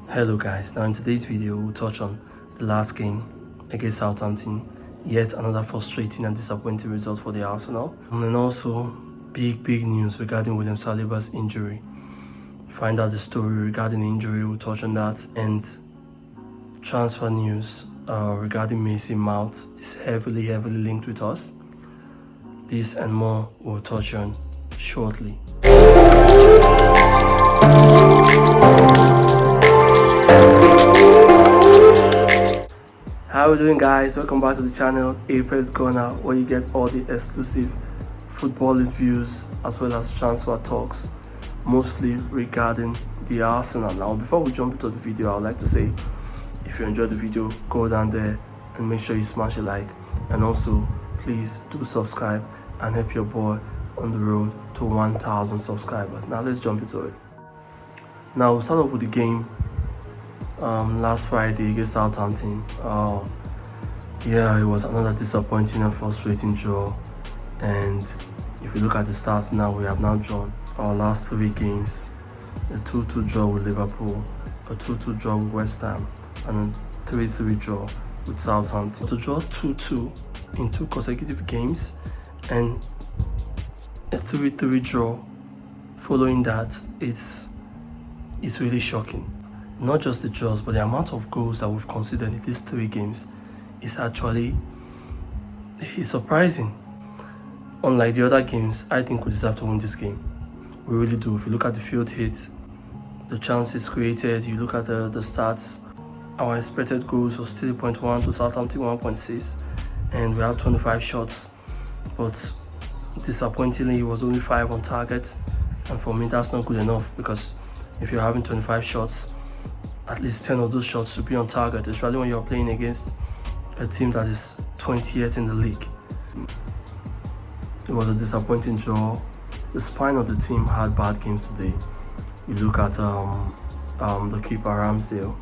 Hello guys, now in today's video we'll touch on the last game against Southampton, yet another frustrating and disappointing result for the Arsenal, and also big news regarding William Saliba's injury. Find out the story regarding the injury, we'll touch on that, and transfer news regarding Mason Mount is heavily linked with us. This and more we'll touch on shortly. How are we doing, guys? Welcome back to the channel Apex Gunner, where you get all the exclusive football reviews as well as transfer talks, mostly regarding the Arsenal. Now before we jump into the video, I would like to say, if you enjoyed the video, go down there and make sure you smash a like, and also please do subscribe and help your boy on the road to 1,000 subscribers. Now let's jump into it. Now we'll start off with the game last Friday against Southampton. Yeah, it was another disappointing and frustrating draw, and if you look at the stats now, we have now drawn our last 3 games: a 2-2 draw with Liverpool, a 2-2 draw with West Ham, and a 3-3 draw with Southampton. To draw 2-2 in 2 consecutive games and a 3-3 draw following that, it's really shocking. Not just the draws, but the amount of goals that we've conceded in these 3 games is actually surprising. Unlike the other games, I think we deserve to win this game. We really do. If you look at the field hits, the chances created, you look at the stats, our expected goals was 3.1 to Southampton 1.6, and we had 25 shots, but disappointingly it was only 5 on target, and for me that's not good enough, because if you're having 25 shots, at least 10 of those shots should be on target, especially when you're playing against a team that is 20th in the league. It was a disappointing draw. The spine of the team had bad games today. You look at the keeper Ramsdale,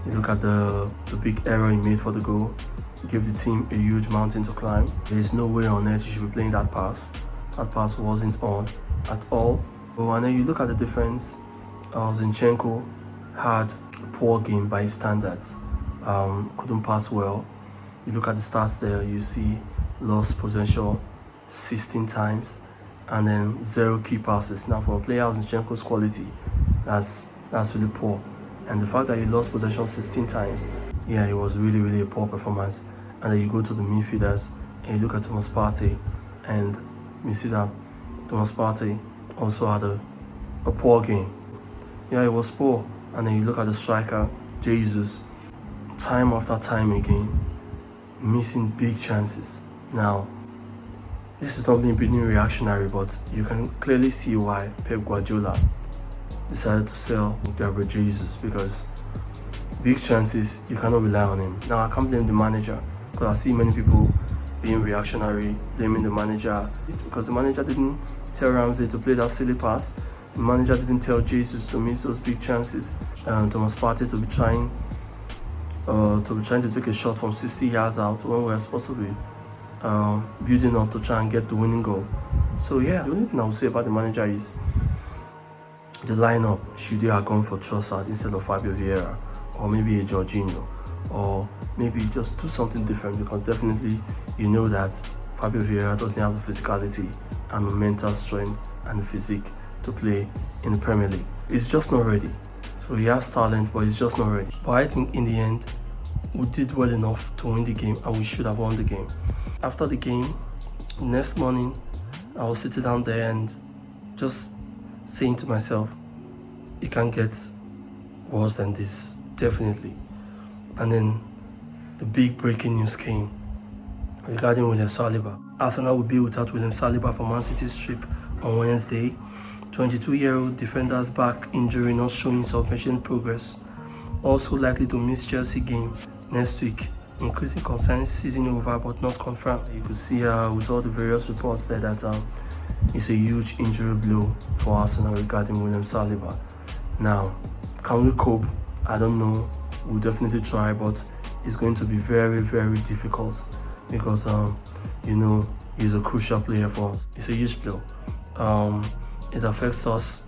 you look at the big error he made for the goal. He gave the team a huge mountain to climb. There is no way on earth you should be playing that pass. That pass wasn't on at all. But when you look at the defense, Zinchenko had a poor game by his standards. Couldn't pass well. You look at the stats there, you see lost possession 16 times and then 0 key passes. Now for a player of Zinchenko's quality, that's really poor. And the fact that he lost possession 16 times, yeah, it was really a poor performance. And then you go to the midfielders and you look at Thomas Partey, and you see that Thomas Partey also had a poor game. Yeah, it was poor. And then you look at the striker, Jesus, time after time again, missing big chances. Now, this is not being reactionary, but you can clearly see why Pep Guardiola decided to sell Gabriel Jesus, because big chances, you cannot rely on him. Now, I can't blame the manager, because I see many people being reactionary, blaming the manager, because the manager didn't tell Ramsey to play that silly pass. The manager didn't tell Jesus to miss those big chances, and Thomas Partey to be trying to take a shot from 60 yards out when we were supposed to be building up to try and get the winning goal. So yeah, the only thing I would say about the manager is the lineup should have gone for Trossard instead of Fabio Vieira, or maybe a Jorginho, or maybe just do something different, because definitely you know that Fabio Vieira doesn't have the physicality and the mental strength and the physique to play in the Premier League. He's just not ready. So he has talent, but he's just not ready. But I think in the end, we did well enough to win the game, and we should have won the game. After the game, next morning, I was sitting down there and just saying to myself, it can't get worse than this, definitely. And then the big breaking news came regarding William Saliba. Arsenal will be without William Saliba for Man City's trip on Wednesday. 22-year-old defender's back injury not showing sufficient progress. Also likely to miss Chelsea game next week. Increasing concerns, season over but not confirmed. You could see with all the various reports there that it's a huge injury blow for Arsenal regarding William Saliba. Now, can we cope? I don't know. We'll definitely try, but it's going to be very difficult, because you know, he's a crucial player for us. It's a huge blow. It affects us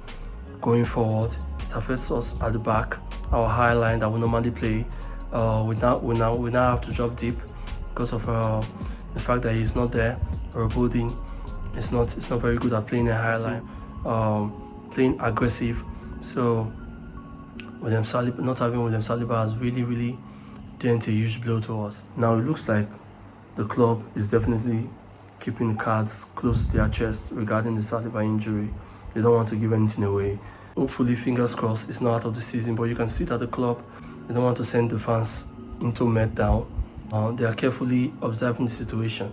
going forward. It affects us at the back our high line that we normally play. We now have to drop deep because of the fact that he's not there. Robodin is not very good at playing a high line, playing aggressive. So not having William Saliba has really dent a huge blow to us. Now it looks like the club is definitely keeping the cards close to their chest regarding the Saliba injury. They don't want to give anything away. Hopefully, fingers crossed, it's not out of the season, but you can see that the club, they don't want to send the fans into meltdown. They are carefully observing the situation.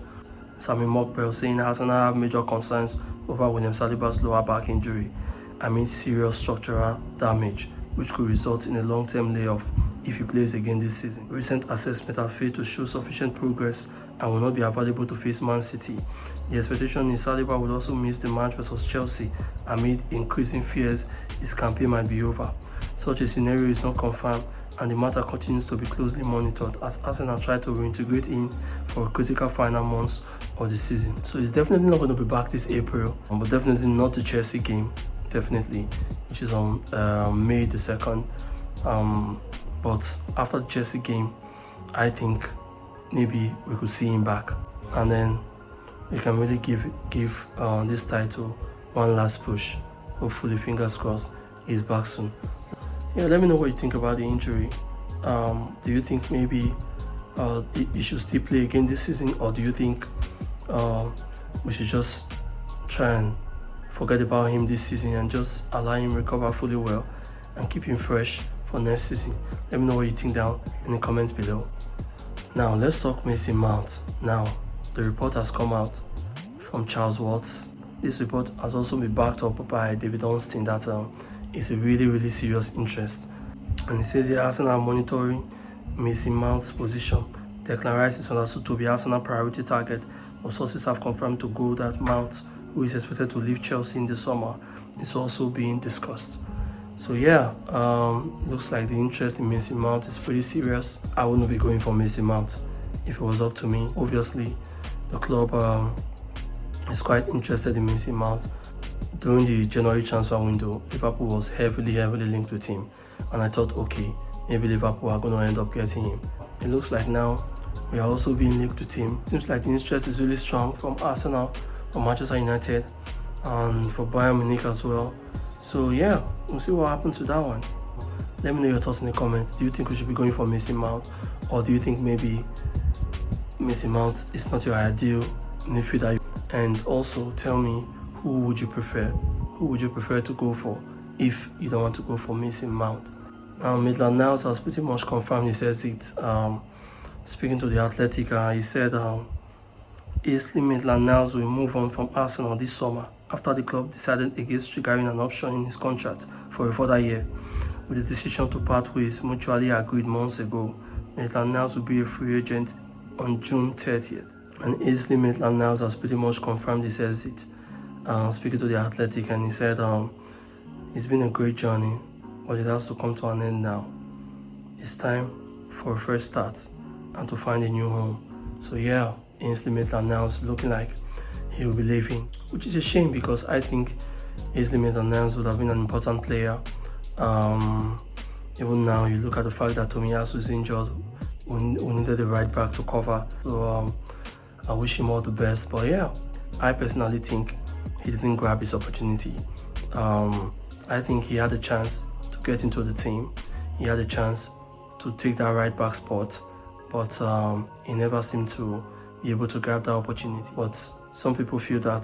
Sami Mokbel saying Arsenal have major concerns over William Saliba's lower back injury amid serious structural damage, which could result in a long-term layoff if he plays again this season. Recent assessment have failed to show sufficient progress and will not be available to face Man City. The expectation is Saliba will also miss the match versus Chelsea amid increasing fears his campaign might be over. Such a scenario is not confirmed and the matter continues to be closely monitored as Arsenal try to reintegrate him for critical final months of the season. So he's definitely not going to be back this April, but definitely not the Chelsea game, definitely, which is on May the 2nd. But after the Chelsea game, I think maybe we could see him back, and then we can really give this title one last push. Hopefully, fingers crossed, he's back soon. Yeah, let me know what you think about the injury. Do you think maybe he should still play again this season, or do you think we should just try and forget about him this season and just allow him recover fully well and keep him fresh for next season? Let me know what you think down in the comments below. Now let's talk Mason Mount. Now the report has come out from Charles Watts. This report has also been backed up by David Ornstein that it's a really serious interest, and it says here Arsenal are monitoring Mason Mount's position. Declan Rice is understood to be Arsenal priority target, but sources have confirmed to Go that Mount, who is expected to leave Chelsea in the summer, is also being discussed. So yeah, looks like the interest in Mason Mount is pretty serious. I wouldn't be going for Mason Mount if it was up to me. Obviously, the club is quite interested in Mason Mount. During the January transfer window, Liverpool was heavily linked with him, and I thought, okay, maybe Liverpool are going to end up getting him. It looks like now we are also being linked with him. Seems like the interest is really strong from Arsenal, from Manchester United, and for Bayern Munich as well. So yeah, we'll see what happens with that one. Let me know your thoughts in the comments. Do you think we should be going for Mason Mount, or do you think maybe Mason Mount is not your ideal midfielder? And also tell me, who would you prefer? Who would you prefer to go for if you don't want to go for Mason Mount? Maitland-Niles has pretty much confirmed. He says it. Speaking to the Athletic, he said Ainsley Maitland-Niles will move on from Arsenal this summer after the club decided against triggering an option in his contract for a further year. With the decision to part ways mutually agreed months ago, Maitland-Niles will be a free agent on June 30th. And Ainsley Maitland-Niles has pretty much confirmed. He says it. Speaking to the Athletic, and he said it's been a great journey, but it has to come to an end now. It's time for a fresh start and to find a new home. So yeah, Ainsley Maitland-Niles looking like he will be leaving, which is a shame because I think Ainsley Maitland-Niles would have been an important player. Even now, you look at the fact that Tomiyasu is injured, we needed the right back to cover. So I wish him all the best. But yeah, I personally think he didn't grab his opportunity. I think he had a chance to get into the team. He had a chance to take that right back spot, but he never seemed to be able to grab that opportunity. But some people feel that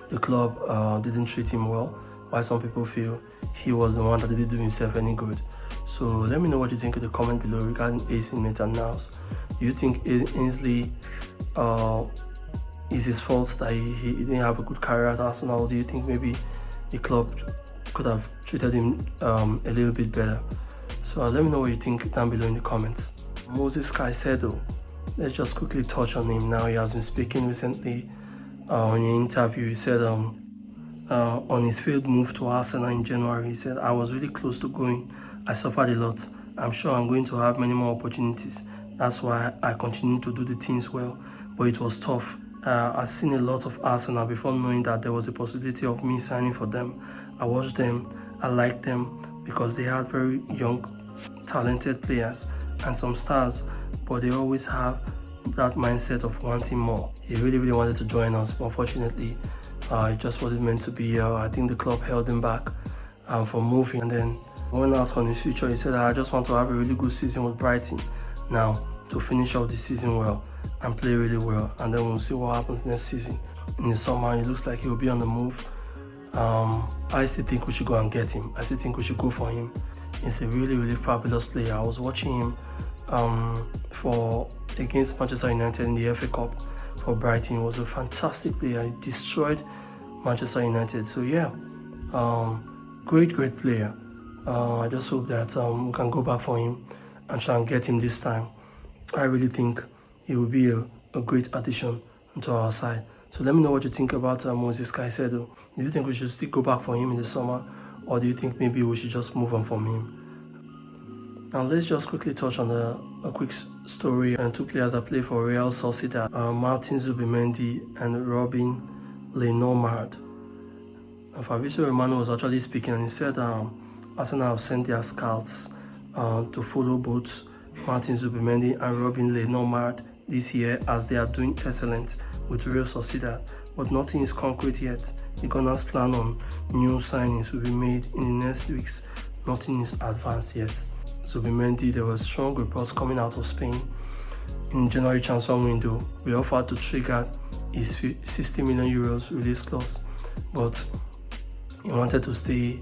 the club didn't treat him well, while some people feel he was the one that didn't do himself any good. So let me know what you think in the comment below regarding Ainsley Maitland-Niles. Do you think Ainsley is his fault that he didn't have a good career at Arsenal, or do you think maybe the club could have treated him a little bit better? So let me know what you think down below in the comments. Moses Caicedo, let's just quickly touch on him now. He has been speaking recently in an interview. He said on his failed move to Arsenal in January, he said, I was really close to going. I suffered a lot. I'm sure I'm going to have many more opportunities. That's why I continue to do the things well, but it was tough. I've seen a lot of Arsenal before knowing that there was a possibility of me signing for them. I watched them, I liked them because they had very young talented players and some stars, but they always have that mindset of wanting more. He really wanted to join us, but unfortunately it just wasn't meant to be. I think the club held him back from moving, and then when asked on his future, he said, I just want to have a really good season with Brighton now, to finish off the season well and play really well, and then we'll see what happens next season. In the summer, it looks like he'll be on the move. I still think we should go and get him. I still think we should go for him. He's a really fabulous player. I was watching him against Manchester United in the FA Cup for Brighton. He was a fantastic player. He destroyed Manchester United. So yeah, great player. I just hope that we can go back for him and try and get him this time. I really think he will be a great addition to our side. So let me know what you think about Moses Caicedo. Do you think we should still go back for him in the summer, or do you think maybe we should just move on from him? Now let's just quickly touch on a quick story and two players that play for Real Sociedad, Martin Zubimendi and Robin Lenormand. Fabrizio Romano was actually speaking, and he said Arsenal have sent their scouts to follow both Martin Zubimendi and Robin Lenormand this year, as they are doing excellent with Real Sociedad, but nothing is concrete yet. The Gunners' plan on new signings will be made in the next weeks. Nothing is advanced yet. Zubimendi, there were strong reports coming out of Spain. In January transfer window, we offered to trigger his 60 million euros release clause, but he wanted to stay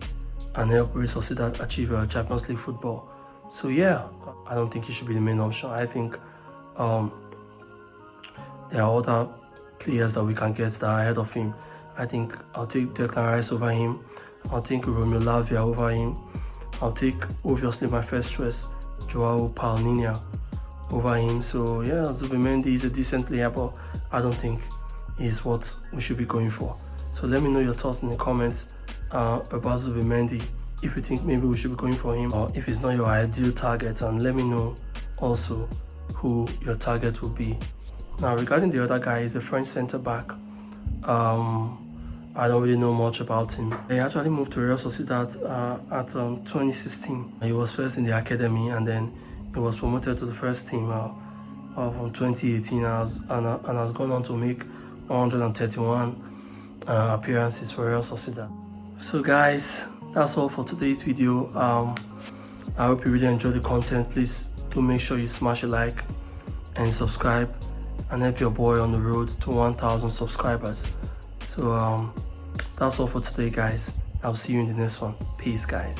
and help Real Sociedad achieve Champions League football. So yeah, I don't think he should be the main option. I think there are other players that we can get that are ahead of him. I think I'll take Declan Rice over him. I'll take Romeo Lavia over him. I'll take, obviously, my first choice, Joao Palhinha, over him. So yeah, Zubimendi is a decent player, but I don't think he's what we should be going for. So let me know your thoughts in the comments about Zubimendi, if you think maybe we should be going for him, or if it's not your ideal target, and let me know also who your target will be. Now regarding the other guy, he's a French centre-back. I don't really know much about him. He actually moved to Real Sociedad at 2016. He was first in the academy, and then he was promoted to the first team from 2018 and has gone on to make 131 appearances for Real Sociedad. So guys, that's all for today's video. I hope you really enjoyed the content. Please do make sure you smash a like and subscribe and help your boy on the road to 1,000 subscribers. So that's all for today, guys. I'll see you in the next one. Peace, guys.